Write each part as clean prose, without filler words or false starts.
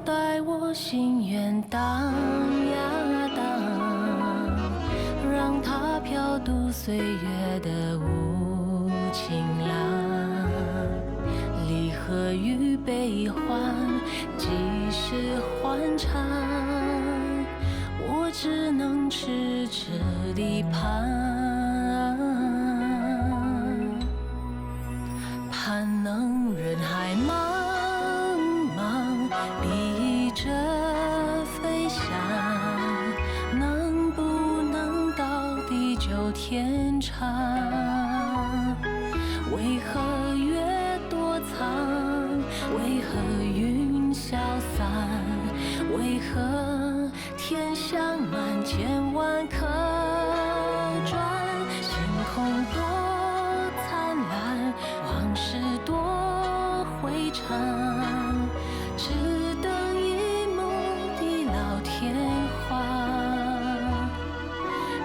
待我心愿荡呀荡，让它飘渡岁月的无情浪。离合与悲欢，几时欢畅？我只能痴痴地盼，盼能人海茫茫，逼着飞翔，能不能到地久天长？为何月躲藏？为何云消散？为何天象满千万可转？星空多灿烂，往事多回肠，只等一幕地老天荒。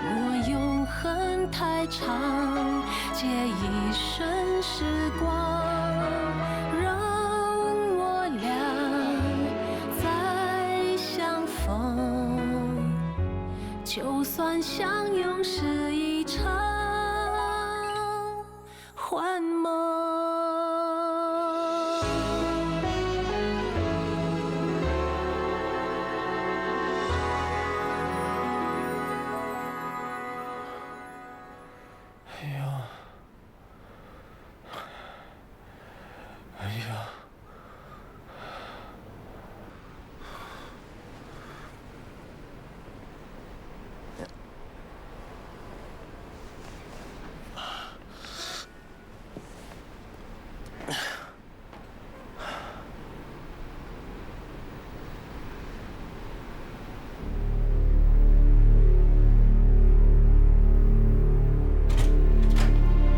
若永恒太长，借一生时光，让我俩再相逢。就算相拥是一场幻梦。哎呀，哎呀，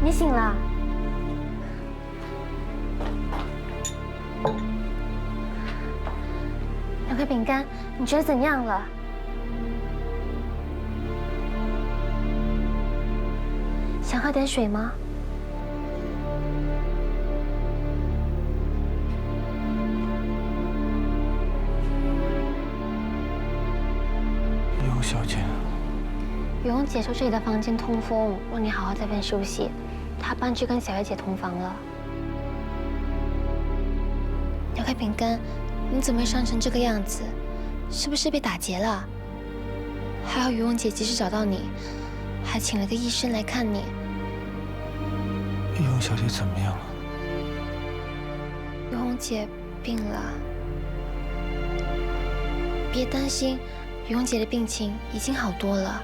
你醒了？两块饼干，你觉得怎样了？想喝点水吗？于红小姐，雨红姐说这里的房间通风，让你好好在这边休息。她搬去跟小月姐同房了。两块饼干，你怎么会伤成这个样子？是不是被打劫了？还好雨红姐及时找到你，还请了个医生来看你。于红小姐怎么样了？雨红姐病了，别担心，雨红姐的病情已经好多了。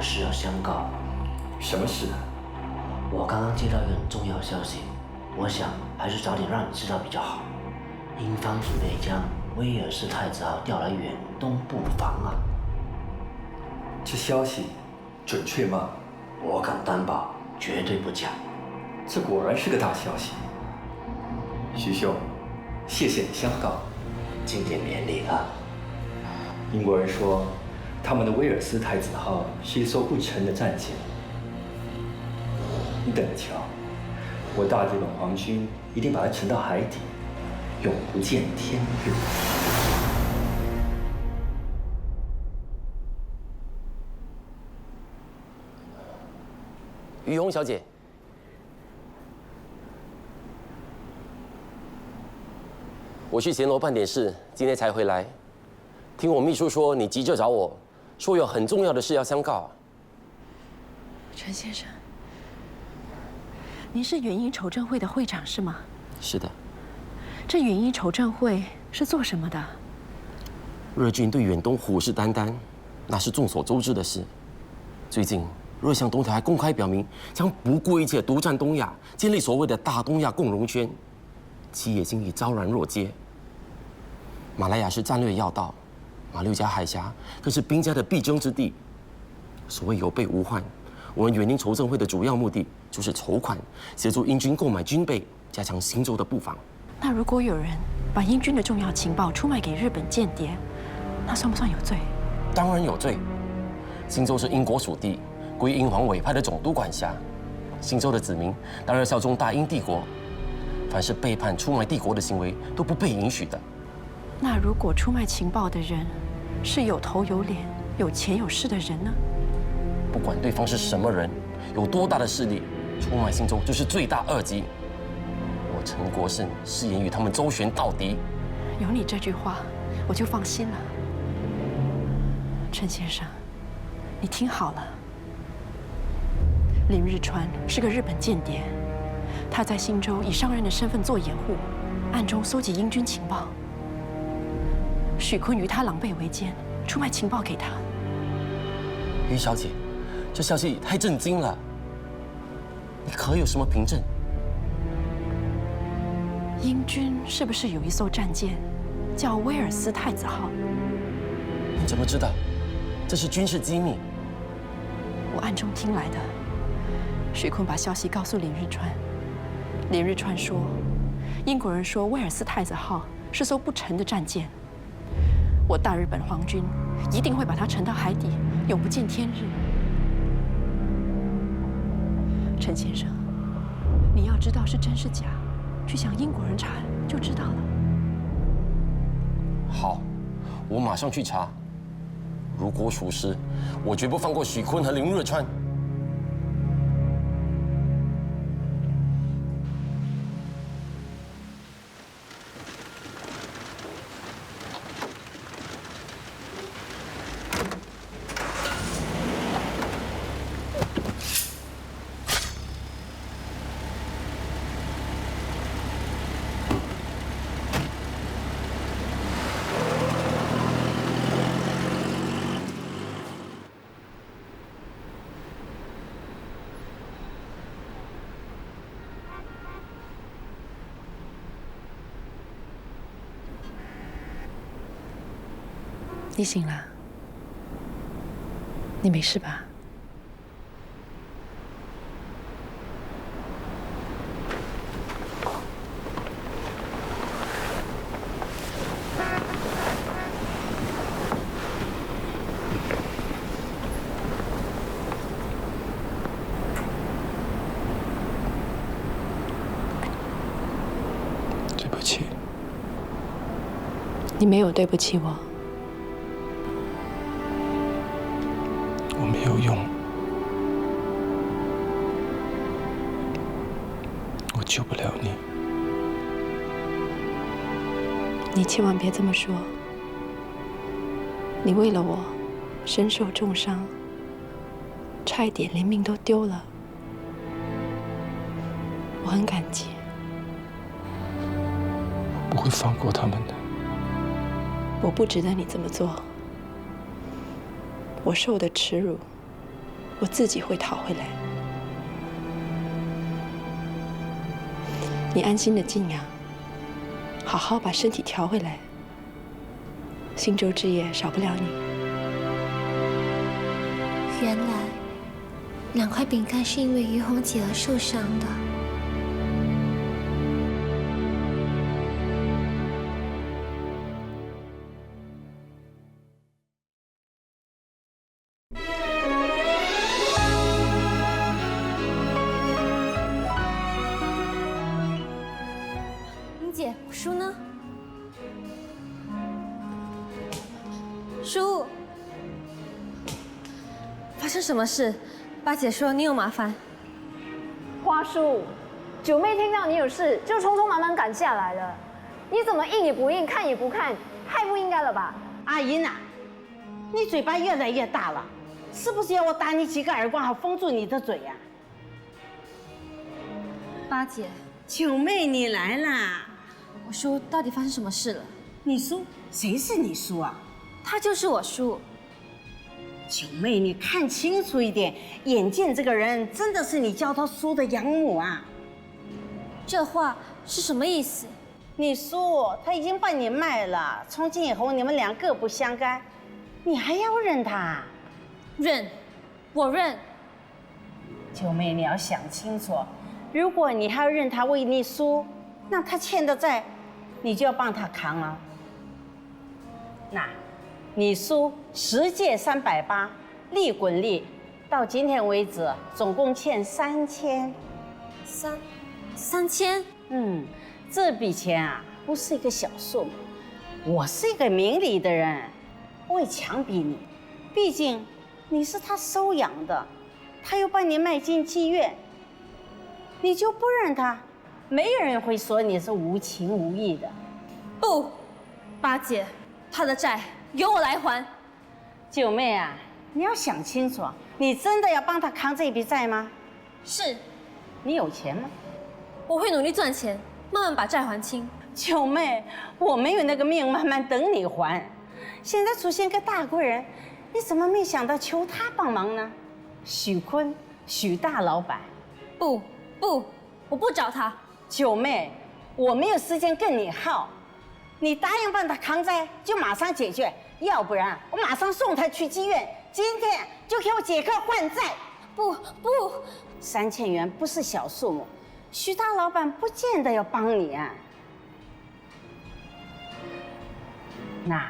事要相告。什么事？我刚刚接到一个很重要的消息，我想还是早点让你知道比较好。英方准备将威尔士太子号调来远东布防啊。这消息准确吗？我敢担保，绝对不假。这果然是个大消息。徐兄，谢谢你相告。经典勉励啊。英国人说，他们的威尔斯太子号是一艘不沉的战舰。你等着瞧，我大日本皇军一定把它沉到海底，永不见天日。雨红小姐，我去贤楼办点事，今天才回来。听我秘书说你急着找我，说有很重要的事要相告。陈先生，您是远英筹政会的会长是吗？是的。这远英筹政会是做什么的？日军对远东虎视眈眈，那是众所周知的事。最近，日向东条还公开表明，将不顾一切独占东亚，建立所谓的大东亚共荣圈，企业经济昭然若揭。马来亚是战略要道，马六甲海峡更是兵家的必争之地。所谓有备无患，我们远英筹政会的主要目的就是筹款，协助英军购买军备，加强新州的布防。那如果有人把英军的重要情报出卖给日本间谍，那算不算有罪？当然有罪。新州是英国属地，归英皇委派的总督管辖。新州的子民当然效忠大英帝国，凡是背叛出卖帝国的行为都不被允许的。那如果出卖情报的人是有头有脸、有钱有势的人呢？不管对方是什么人，有多大的势力，出卖新州就是罪大恶极。我陈国胜誓言与他们周旋到底。有你这句话，我就放心了。陈先生，你听好了，林日川是个日本间谍，他在新州以商人的身份做掩护，暗中搜集英军情报。许坤与他狼狈为奸，出卖情报给他。于小姐，这消息太震惊了，你可有什么凭证？英军是不是有一艘战舰，叫威尔斯太子号？你怎么知道？这是军事机密。我暗中听来的。许坤把消息告诉林日川，林日川说，英国人说威尔斯太子号是艘不沉的战舰，我大日本皇军一定会把它沉到海底，永不见天日。陈先生，你要知道是真是假，去向英国人查就知道了。好，我马上去查。如果属实，我绝不放过许坤和林日川。你醒了？你没事吧？对不起。你没有对不起我。我没有用，我救不了你。你千万别这么说。你为了我，身受重伤，差一点连命都丢了，我很感激。我不会放过他们的。我不值得你这么做。我受的耻辱，我自己会讨回来。你安心的静养，好好把身体调回来。新州之夜少不了你。原来2块饼干是因为于红姐而受伤的。姐，书呢？书，发生什么事？八姐说你有麻烦。花叔，九妹听到你有事，就匆匆忙忙赶下来了。你怎么应也不应，看也不看，太不应该了吧？阿姨呐，你嘴巴越来越大了，是不是要我打你几个耳光，好封住你的嘴呀？八姐，九妹，你来啦！我叔到底发生什么事了？你叔？谁是你叔啊？他就是我叔。九妹，你看清楚一点，眼见这个人真的是你叫他叔的养母啊！这话是什么意思？你叔他已经把你卖了，从今以后你们俩各不相干，你还要认他？认，我认。九妹，你要想清楚，如果你还要认他为你叔，那他欠的债，你就要帮他扛了。那，你叔10届380，利滚利，到今天为止总共欠3000。3000？这笔钱啊，不是一个小数目。我是一个明理的人，不会强逼你，毕竟你是他收养的，他又把你卖进妓院，你就不认他，没有人会说你是无情无义的。不，八姐，他的债由我来还。九妹啊，你要想清楚，你真的要帮他扛这笔债吗？是。你有钱吗？我会努力赚钱，慢慢把债还清。九妹，我没有那个命慢慢等你还。现在出现个大贵人，你怎么没想到求他帮忙呢？许坤，许大老板。不，我不找他。九妹，我没有时间跟你耗，你答应帮他扛债，就马上解决，要不然我马上送他去妓院，今天就给我解客还债。不，3000元不是小数目，许大老板不见得要帮你啊。那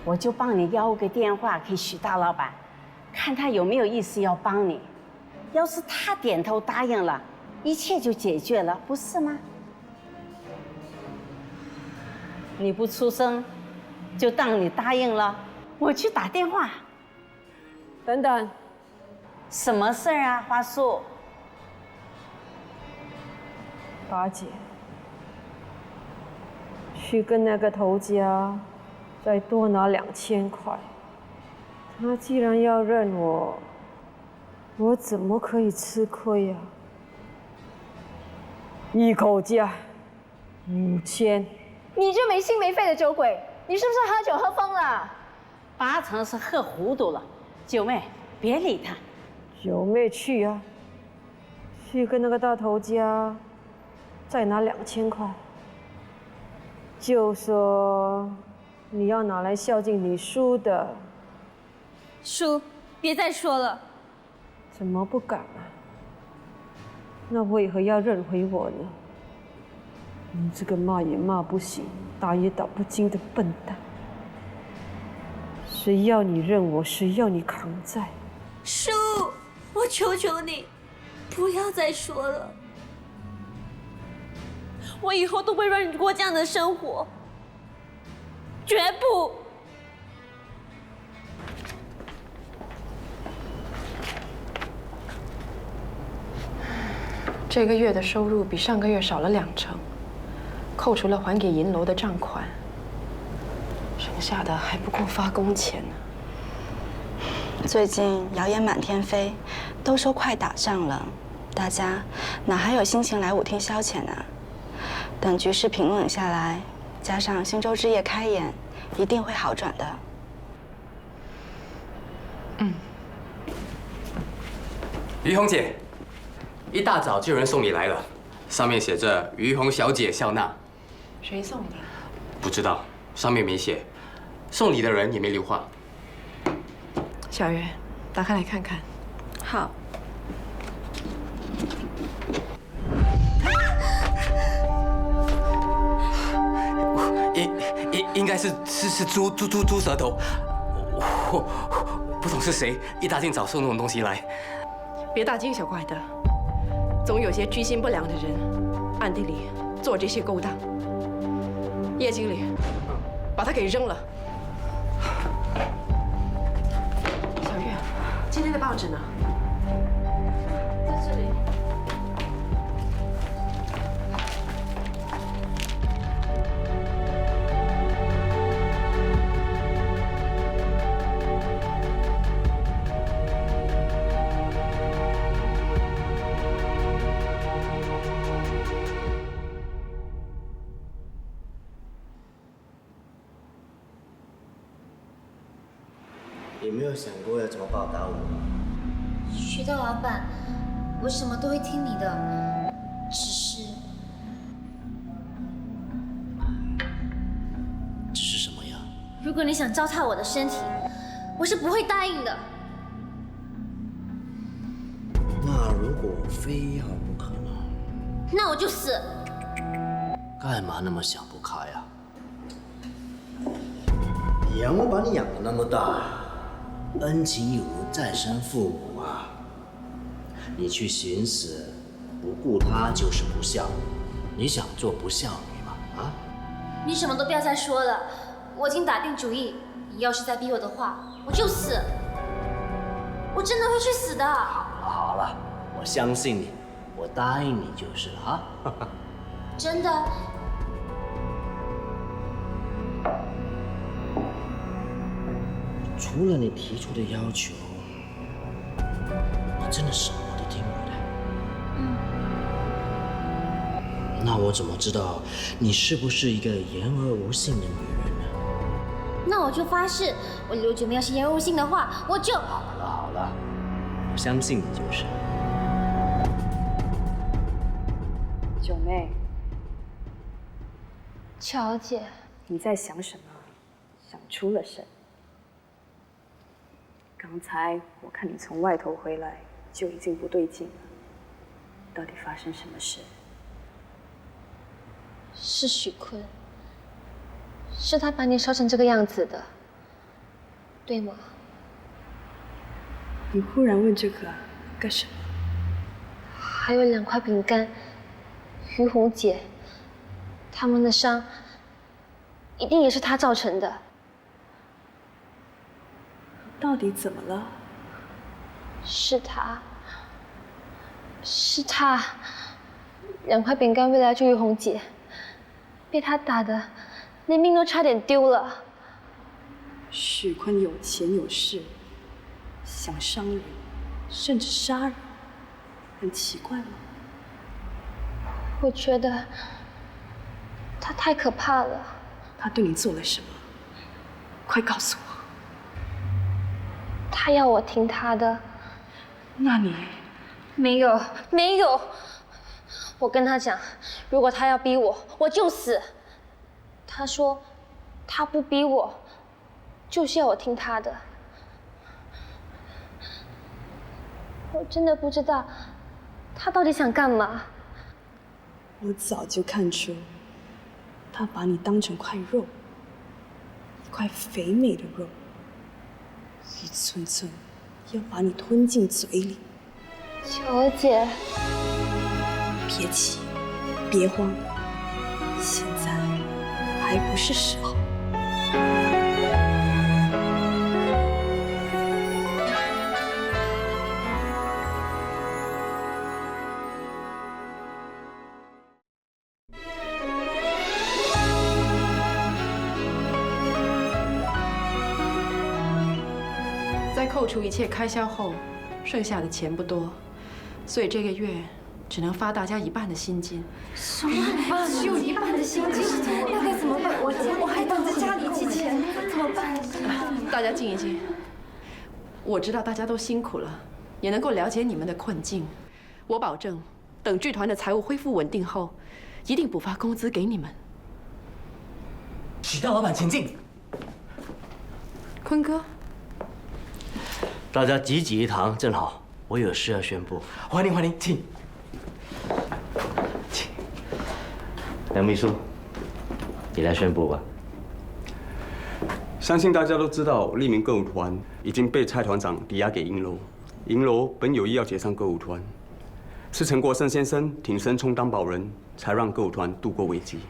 我就帮你要个电话给许大老板，看他有没有意思要帮你。要是他点头答应了，一切就解决了，不是吗？你不出声，就当你答应了。我去打电话。等等，什么事儿啊，花树？八姐，去跟那个头家再多拿2000块。他既然要认我，我怎么可以吃亏呀？一口价5000。你这没心没肺的酒鬼，你是不是喝酒喝疯了8成是喝糊涂了。九妹，别理他。九妹去啊，去跟那个大头家再拿2000块，就说你要拿来孝敬你叔的。叔，别再说了。怎么不敢啊？那为何要认回我呢？你这个骂也骂不醒、打也打不精的笨蛋！谁要你认我，谁要你扛债？叔，我求求你，不要再说了。我以后都不会让你过这样的生活，绝不！这个月的收入比上个月少了20%，扣除了还给银楼的账款，剩下的还不够发工钱呢。最近谣言满天飞，都说快打仗了，大家哪还有心情来舞厅消遣啊？等局势平稳下来，加上新洲之夜开演，一定会好转的。于红姐，一大早就有人送礼来了，上面写着“于红小姐笑纳”。谁送的？不知道，上面没写，送礼的人也没留话。小月，打开来看看。好。应该是猪舌头，我不懂是谁一大清早送那种东西来。别大惊小怪的，总有些居心不良的人暗地里做这些勾当。叶经理，把他给扔了。小月，今天的报纸呢？在这里。有没有想过要怎么报答我？徐道老板，我什么都会听你的，只是什么呀？如果你想糟蹋我的身体，我是不会答应的。那如果非要不可呢？那我就死。干嘛那么想不开啊？养我把你养得那么大，恩情有如再生父母啊！你去寻死，不顾他就是不孝。你想做不孝女吗？啊？你什么都不要再说了，我已经打定主意，你要是再逼我的话，我就死。我真的会去死的。好了，我相信你，我答应你就是了啊！真的。除了你提出的要求，我真的什么都听我的。那我怎么知道你是不是一个言而无信的女人呢？那我就发誓，我刘九妹要是言而无信的话，我就……好了，我相信你就是。九妹，乔姐，你在想什么？想出了神。刚才我看你从外头回来，就已经不对劲了。到底发生什么事？是许坤，是他把你烧成这个样子的，对吗？你忽然问这个干什么？还有2块饼干，于红姐，他们的伤一定也是他造成的。到底怎么了？是他，2块饼干为了要救于红姐，被他打的连命都差点丢了。许坤有钱有势，想伤人，甚至杀人，很奇怪吗？我觉得他太可怕了。他对你做了什么？快告诉我。他要我听他的。那你？没有。我跟他讲，如果他要逼我，我就死。他说，他不逼我，就是要我听他的。我真的不知道，他到底想干嘛。我早就看出，他把你当成块肉，一块肥美的肉。一寸寸要把你吞进嘴里。乔姐，别急，别慌，现在还不是时候。在扣除一切开销后，剩下的钱不多，所以这个月只能发大家1半的薪金。什么1半？只有1半的薪金？那该怎么办？我还等着家里寄钱，怎么办？大家静一静。我知道大家都辛苦了，也能够了解你们的困境。我保证，等剧团的财务恢复稳定后，一定补发工资给你们。许大老板，请进。坤哥。大家济济一堂，正好我有事要宣布。欢迎，请。梁秘书，你来宣布吧。相信大家都知道，利民歌舞团已经被蔡团长抵押给银楼。银楼本有意要解散歌舞团，是陈国胜先生挺身充当保人，才让歌舞团度过危机。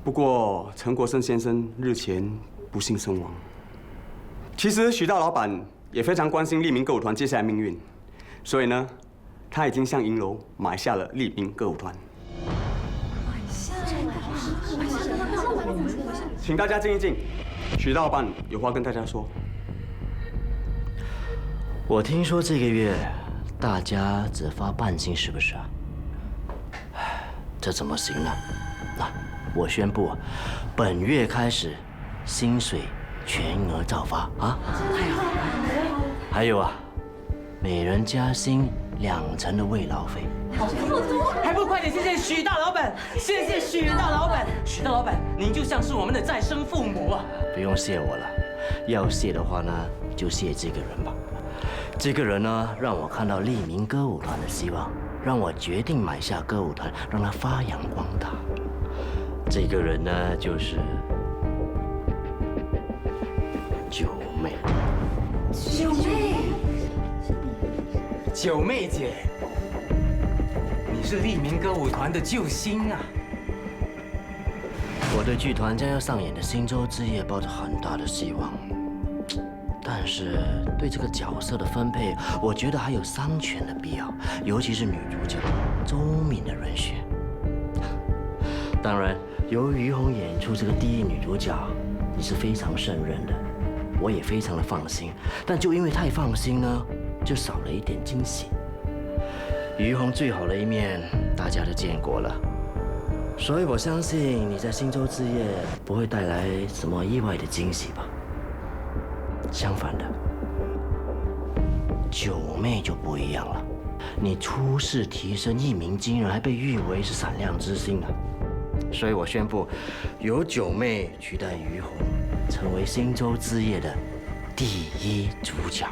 不过，陈国胜先生日前不幸身亡。其实，许大老板也非常关心利民歌舞团接下来命运，所以呢，他已经向银楼买下了利民歌舞团。请大家静一静，许大老板有话跟大家说。我听说这个月大家只发半薪，是不是啊？这怎么行呢？那我宣布，本月开始薪水全额照发啊！还有啊，每人加薪2成的慰劳费。还不快点谢谢许大老板！谢谢许大老板！许大老板，您就像是我们的再生父母啊！不用谢我了，要谢的话呢，就谢这个人吧。这个人呢，让我看到利民歌舞团的希望，让我决定买下歌舞团，让它发扬光大。这个人呢，就是九妹。九妹，九妹姐，你是利民歌舞团的救星啊！我对剧团将要上演的《星洲之夜》抱着很大的希望，但是对这个角色的分配，我觉得还有商权的必要，尤其是女主角周敏的人选。当然，由于于红演出这个第一女主角，你是非常胜任的，我也非常的放心。但就因为太放心呢，就少了一点惊喜。于红最好的一面，大家都见过了。所以我相信你在《星洲之夜》不会带来什么意外的惊喜吧？相反的，九妹就不一样了，你出世提升一鸣惊人，还被誉为是闪亮之星呢。所以我宣布，由九妹取代于红，成为《星洲之夜》的第一主角。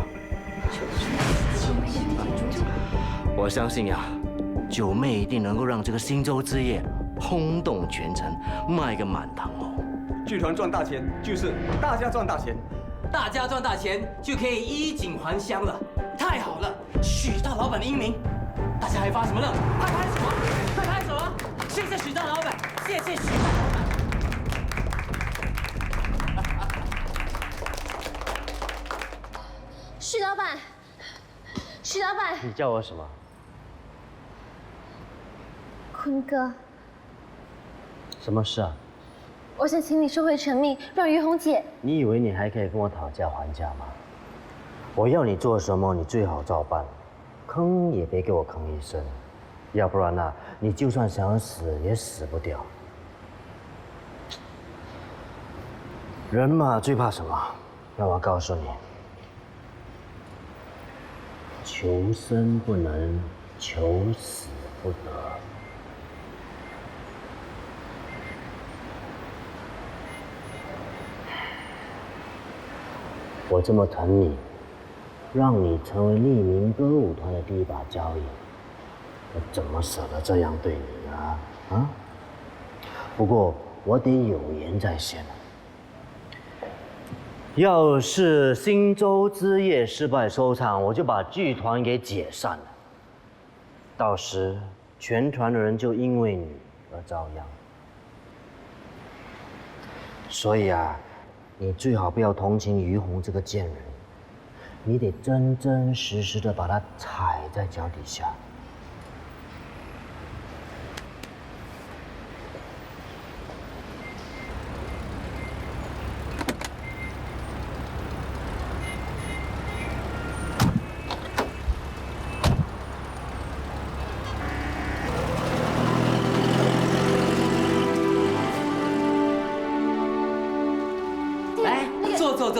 我相信呀，九妹一定能够让这个《星洲之夜》轰动全城，卖个满堂哦！剧团赚大钱，就是大家赚大钱，大家赚大钱就可以衣锦还乡了，太好了！许大老板的英明，大家还发什么愣？快拍手啊！快拍手啊！谢谢许大老板，谢谢许大老板。许老板，许老板，你叫我什么？坤哥。什么事啊？我想请你收回成命，让于红姐。你以为你还可以跟我讨价还价吗？我要你做什么，你最好照办，坑也别给我坑一声，要不然呢，你就算想死也死不掉。人嘛，最怕什么？让我告诉你，求生不能，求死不得。我这么疼你，让你成为利民歌舞团的第一把交椅，我怎么舍得这样对你啊？啊！不过我得有言在先。要是星洲之夜失败收场，我就把剧团给解散了。到时全团的人就因为你而遭殃。所以啊，你最好不要同情于红这个贱人，你得真真实实的把她踩在脚底下。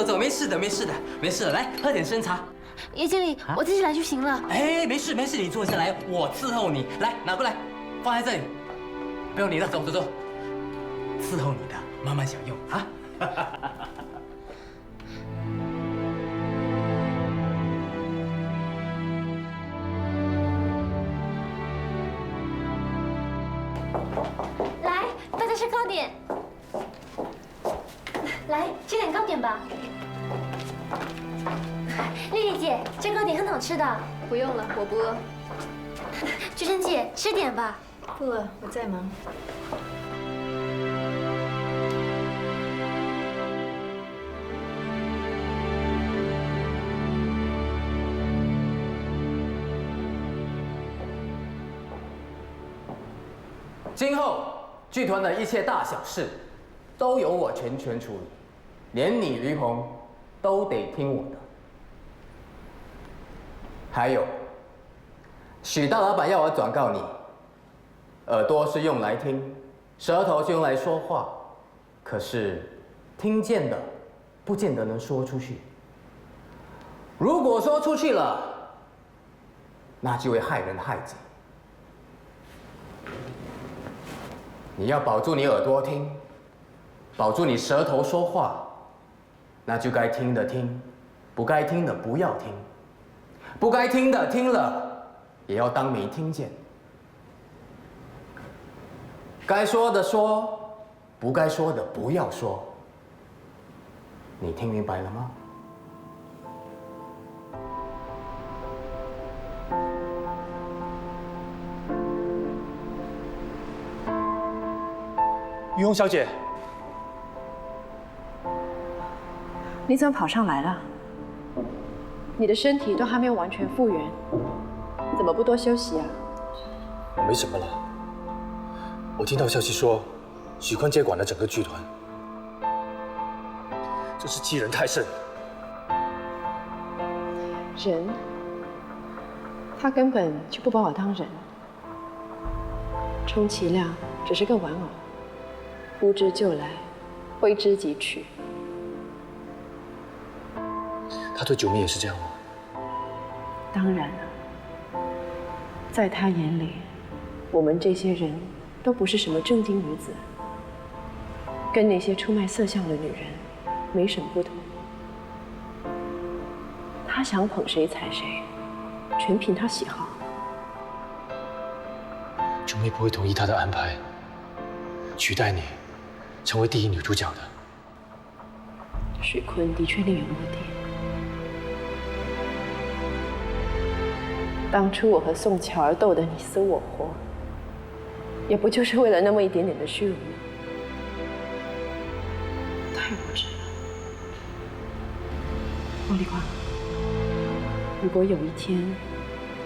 坐，没事的，没事的，没事的，来喝点生茶。叶经理，我自己来就行了。哎，没事没事，你坐下来，我伺候你。来，拿过来，放在这里，不用你的，走，伺候你的，慢慢享用啊。来，大家吃糕点。来，吃点糕点吧。丽丽姐，这糕点很好吃的。不用了，我不饿。菊珍姐，吃点吧。不饿，我在忙。今后剧团的一切大小事，都由我全权处理，连你于红都得听我的。还有，许大老板要我转告你，耳朵是用来听，舌头是用来说话，可是听见的不见得能说出去。如果说出去了，那就会害人害己。你要保住你耳朵听，保住你舌头说话，那就该听的听，不该听的不要听，不该听的听了也要当没听见。该说的说，不该说的不要说。你听明白了吗？于红小姐，你怎么跑上来了？你的身体都还没有完全复原，怎么不多休息啊？我没什么了。我听到消息说，许坤接管了整个剧团，这是欺人太甚。人，他根本就不把我当人，充其量只是个玩偶，呼之就来，挥之即去。他对九妹也是这样吗？当然了，在他眼里，我们这些人都不是什么正经女子，跟那些出卖色相的女人没什么不同。他想捧谁踩谁，全凭他喜好。九妹不会同意他的安排，取代你成为第一女主角的。许坤的确另有目的。当初我和宋乔儿斗得你死我活，也不就是为了那么一点点的虚荣吗？太无知了。王立光，如果有一天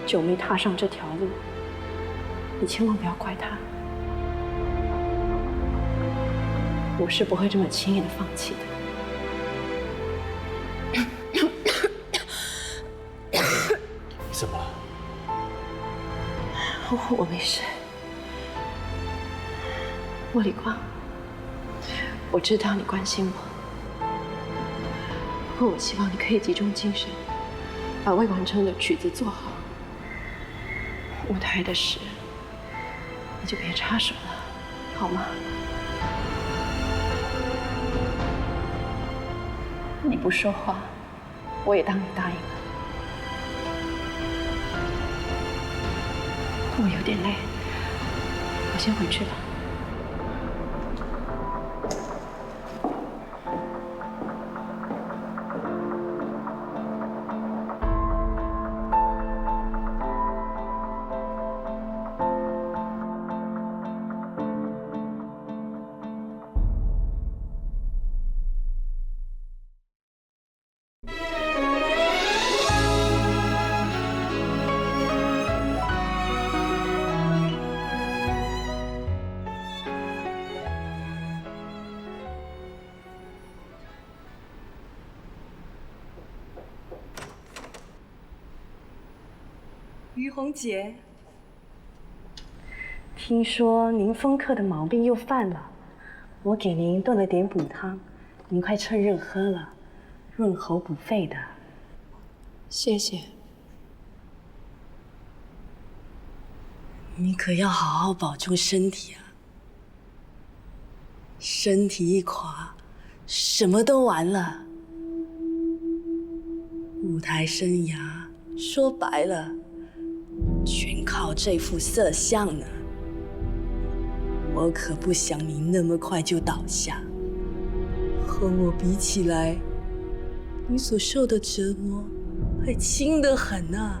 九妹踏上这条路，你千万不要怪她。我是不会这么轻易的放弃的。你怎么了？我没事。莫礼光，我知道你关心我，不过我希望你可以集中精神，把未完成的曲子做好。舞台的事，你就别插手了，好吗？你不说话，我也当你答应了。我有点累，我先回去了。于红姐，听说您风客的毛病又犯了，我给您炖了点补汤，您快趁热喝了，润喉补肺的。谢谢。你可要好好保重身体啊！身体一垮，什么都完了。舞台生涯说白了，全靠这副色相呢。我可不想你那么快就倒下。和我比起来，你所受的折磨还轻得很呢。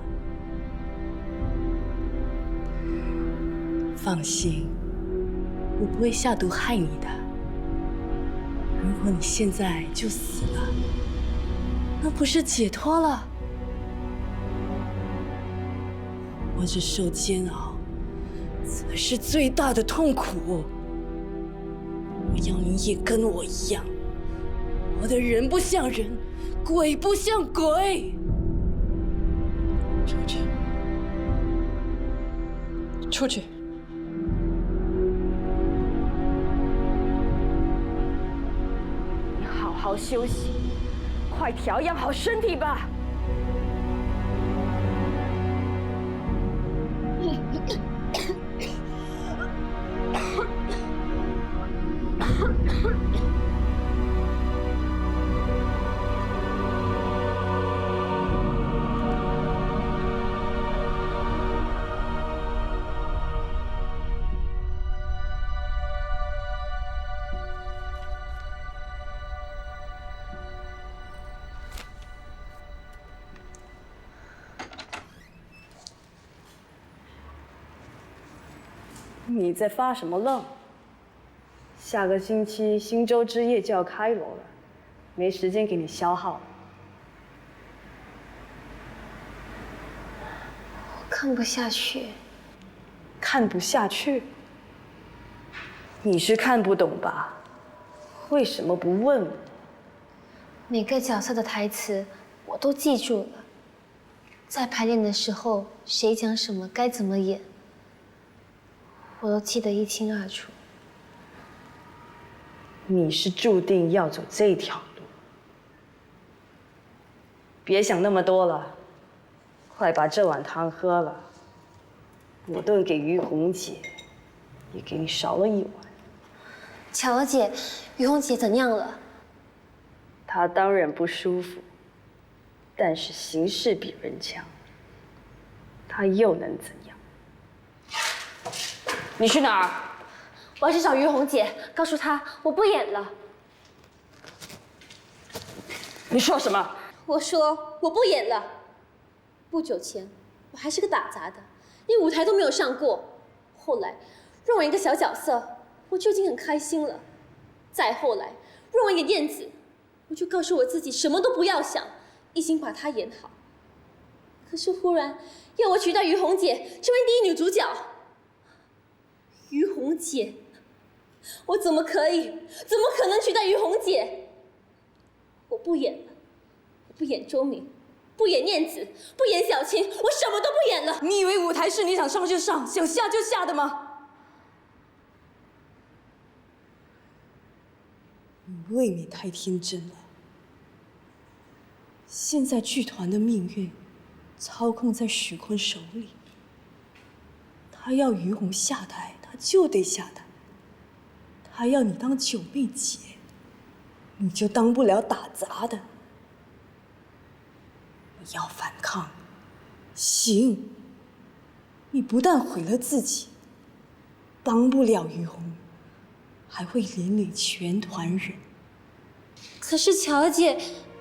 放心，我不会下毒害你的。如果你现在就死了，那不是解脱了？活着受煎熬，才是最大的痛苦。我要你也跟我一样，活得人不像人，鬼不像鬼。出去，出去。你好好休息。快调养好身体吧。你在发什么愣？下个星期新洲之夜就要开锣了，没时间给你消耗了。我看不下去。看不下去？你是看不懂吧？为什么不问？每个角色的台词我都记住了，在排练的时候谁讲什么该怎么演，我都记得一清二楚。你是注定要走这条路，别想那么多了，快把这碗汤喝了。我炖给于红姐，也给你少了一碗。巧儿姐，于红姐怎样了？她当然不舒服，但是形势比人强，她又能怎样？你去哪儿？我要去找于红姐，告诉她我不演了。你说什么？我说我不演了。不久前我还是个打杂的，连舞台都没有上过。后来让我一个小角色，我就已经很开心了。再后来让我演燕子，我就告诉我自己什么都不要想，一心把她演好。可是忽然要我取代于红姐成为第一女主角，于红姐，我怎么可以？怎么可能取代于红姐？我不演了，我不演周敏，不演燕子，不演小青，我什么都不演了。你以为舞台是你想上就上，想下就下的吗？你未免太天真了。现在剧团的命运操控在许坤手里，他要于红下台，他就得下台；他要你当九妹姐，你就当不了打杂的。你要反抗，行。你不但毁了自己，帮不了于红，还会连累全团人。可是乔儿姐，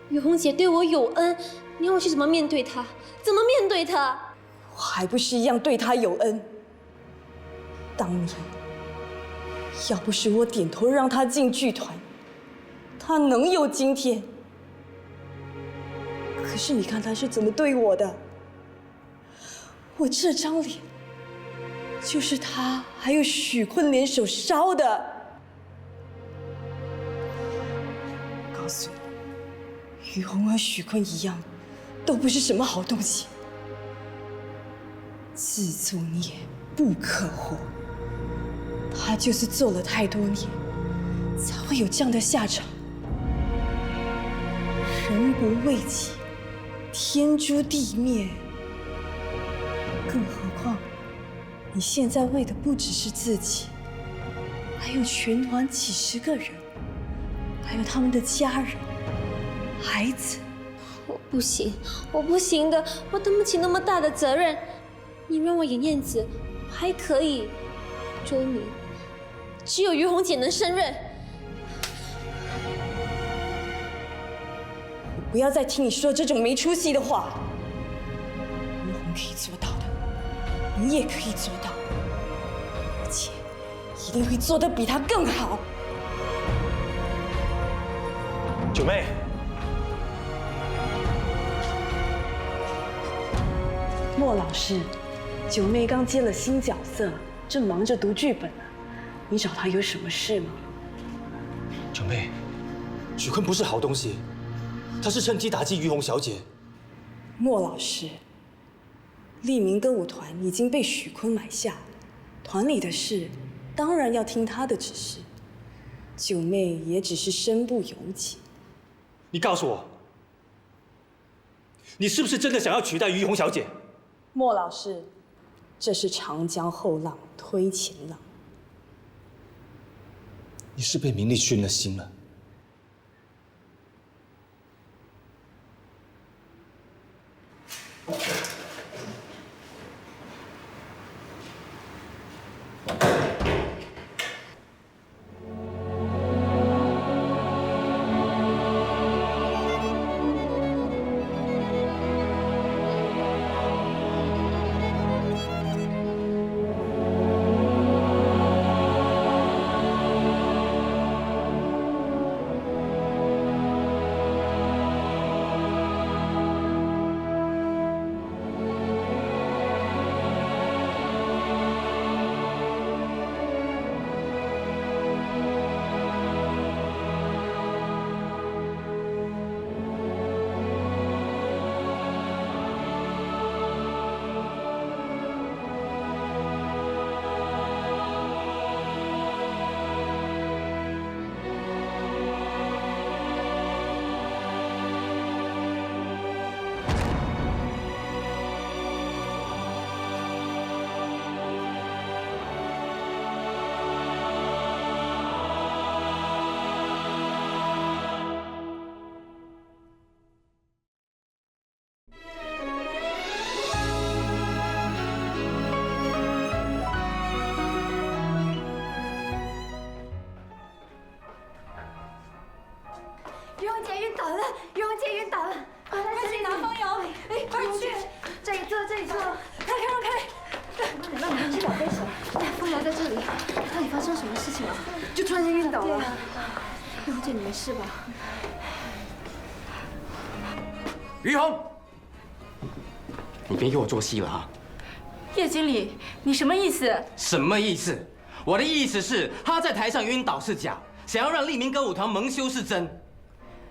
于红姐对我有恩，你要我去怎么面对她？怎么面对她？我还不是一样对她有恩。当年要不是我点头让她进剧团，她能有今天。可是你看她是怎么对我的？我这张脸就是她还有许坤联手烧的。告诉你，于红和许坤一样，都不是什么好东西。自作孽不可活，他就是做了太多孽，才会有这样的下场。人不为己，天诛地灭。更何况，你现在为的不只是自己，还有全团几十个人，还有他们的家人、孩子。我不行，我不行的，我担不起那么大的责任。你让我演燕子，我还可以。周敏，只有于红姐能胜任。我不要再听你说这种没出息的话。于红可以做到的，你也可以做到，而且一定会做得比他更好。九妹，莫老师，九妹刚接了新角色，正忙着读剧本呢。你找她有什么事吗？九妹，许坤不是好东西，他是趁机打击于红小姐。莫老师，立明歌舞团已经被许坤买下，团里的事当然要听他的指示。九妹也只是身不由己。你告诉我，你是不是真的想要取代于红小姐？莫老师，这是长江后浪推前浪。你是被名利熏了心了。于红姐晕倒了，于红姐晕倒了，快去拿风油！哎，快去！这里坐，这里坐，让开！慢点，去找杯水。哎，风油在这里，到底发生什么事情了？就突然间晕倒了。于红姐，你没事吧？于红，你别给我做戏了啊！叶经理，你什么意思？什么意思？我的意思是，他在台上晕倒是假，想要让利民歌舞团蒙羞是真。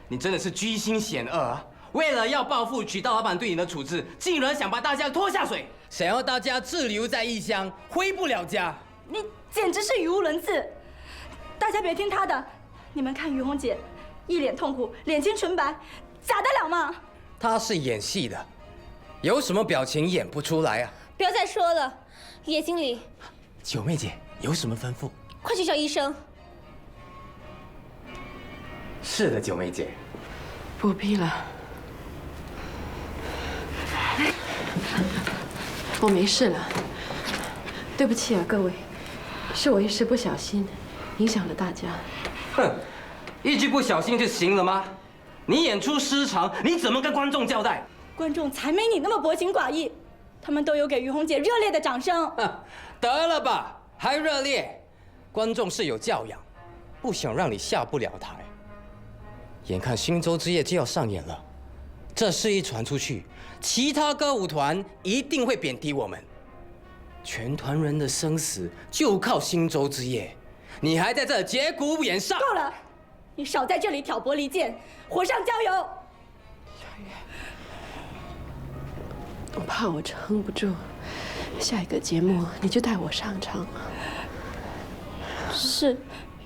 你真的是居心险恶啊！为了要报复渠道老板对你的处置，竟然想把大家拖下水，想要大家滞留在异乡，回不了家。你简直是语无伦次！大家别听他的，你们看于红姐，一脸痛苦，脸青唇白，假得了吗？她是演戏的，有什么表情演不出来啊？不要再说了，叶经理。九妹姐有什么吩咐？快去找医生。是的，九妹姐。不必了，我没事了。对不起啊，各位，是我一时不小心，影响了大家。哼，一句不小心就行了吗？你演出失常，你怎么跟观众交代？观众才没你那么薄情寡义，他们都有给于红姐热烈的掌声。得了吧，还热烈？观众是有教养，不想让你下不了台。眼看《星洲之夜》就要上演了，这事一传出去，其他歌舞团一定会贬低我们。全团人的生死就靠《星洲之夜》，你还在这节骨眼上？够了，你少在这里挑拨离间，火上浇油。小月，我怕我撑不住，下一个节目你就带我上场。是，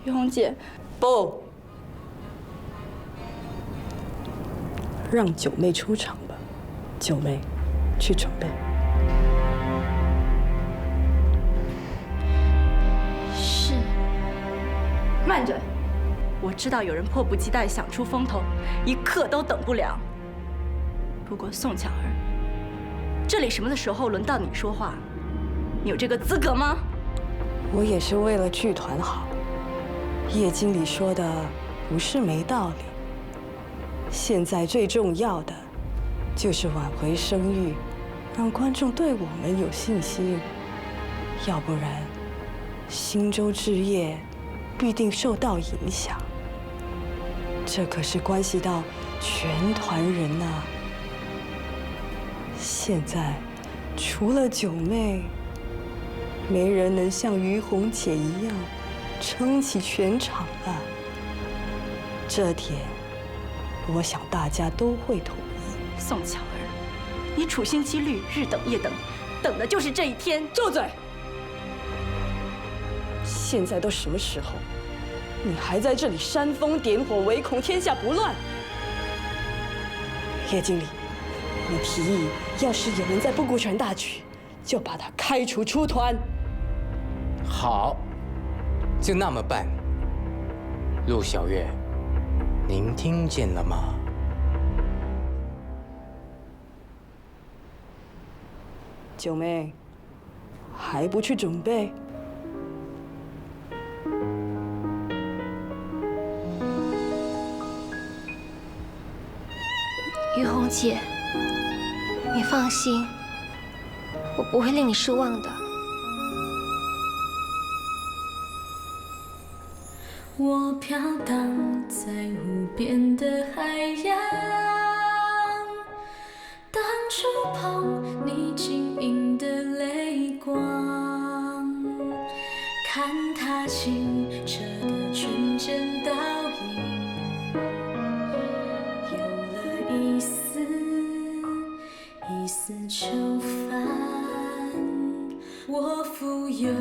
于红姐。不。让九妹出场吧，九妹，去准备。是。慢着，我知道有人迫不及待想出风头，一刻都等不了。不过宋巧儿，这里什么的时候轮到你说话？你有这个资格吗？我也是为了剧团好。叶经理说的不是没道理。现在最重要的就是挽回声誉，让观众对我们有信心。要不然，星洲之夜必定受到影响。这可是关系到全团人呐。现在除了九妹，没人能像于红姐一样撑起全场了。这点，我想大家都会同意。宋巧儿，你处心积虑，日等夜等，等的就是这一天。住嘴！现在都什么时候，你还在这里煽风点火，唯恐天下不乱？叶经理，你提议，要是有人再不顾全大局，就把他开除出团。好，就那么办。陆小月，您听见了吗？九妹，还不去准备？于红姐，你放心，我不会令你失望的。我飘荡在无边的海洋，当触碰你晶莹的泪光，看它清澈的纯真倒影，有了一丝愁烦。我浮游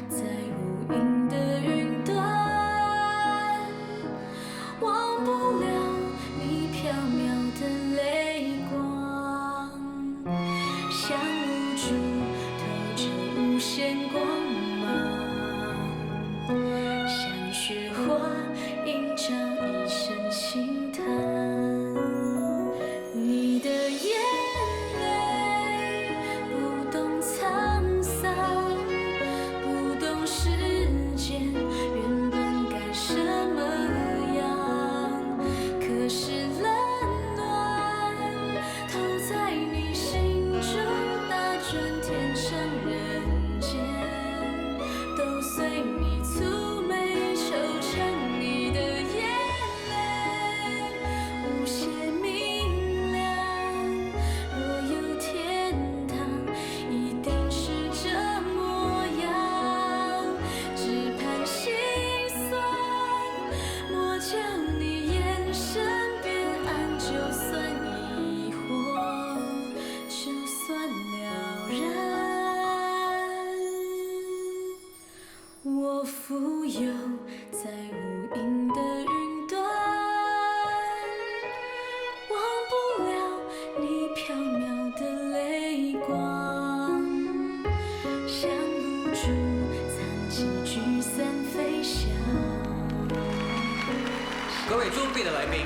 在无垠的云端，忘不了你飘渺的泪光，像露珠透着无限光芒，像雪花映照一生轻叹。你的眼泪不懂沧桑，不懂时间原本该什么样，可是冷暖投在你心中，打转天上人间，都随你蹙眉惆怅。你的眼泪无限明亮，若有天堂，一定是这模样。只盼心酸，莫叫你眼神变暗，就算疑惑，就算了然。我浮游在无垠的云端，忘不了你飘渺的泪光，像露珠藏起聚散飞翔。各位尊贵的来宾，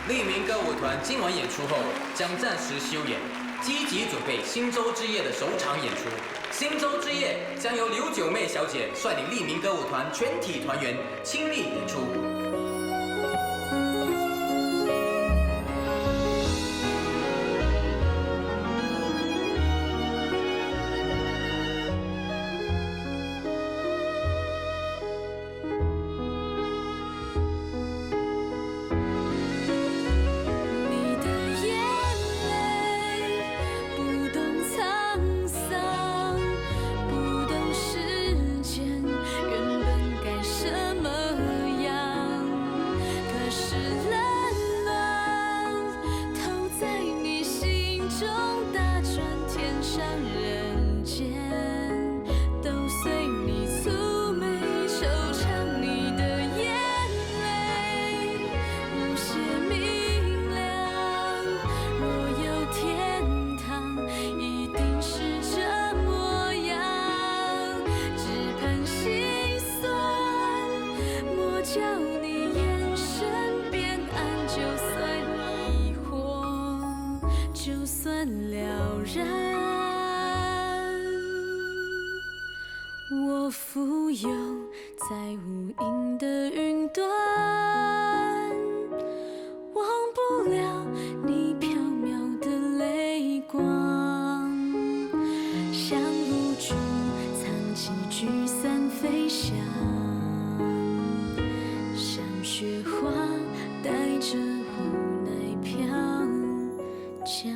利民歌舞团今晚演出后将暂时休演，积极准备新洲之夜的首场演出。新洲之夜将由刘九妹小姐率领利民歌舞团全体团员倾力演出。你的眼泪不懂沧桑，不懂时间原本该什么样，可是冷暖投在你心中，打转天上人间，都随你蹙眉惆怅。你的眼泪无限明亮，若有天堂，一定是这模样。只盼心酸，莫叫你眼神变暗，就算疑惑，就算了然。我浮游在无垠的云端，忘不了你飘渺的泪光，像露珠藏起聚散飞翔，像雪花带着无奈飘降。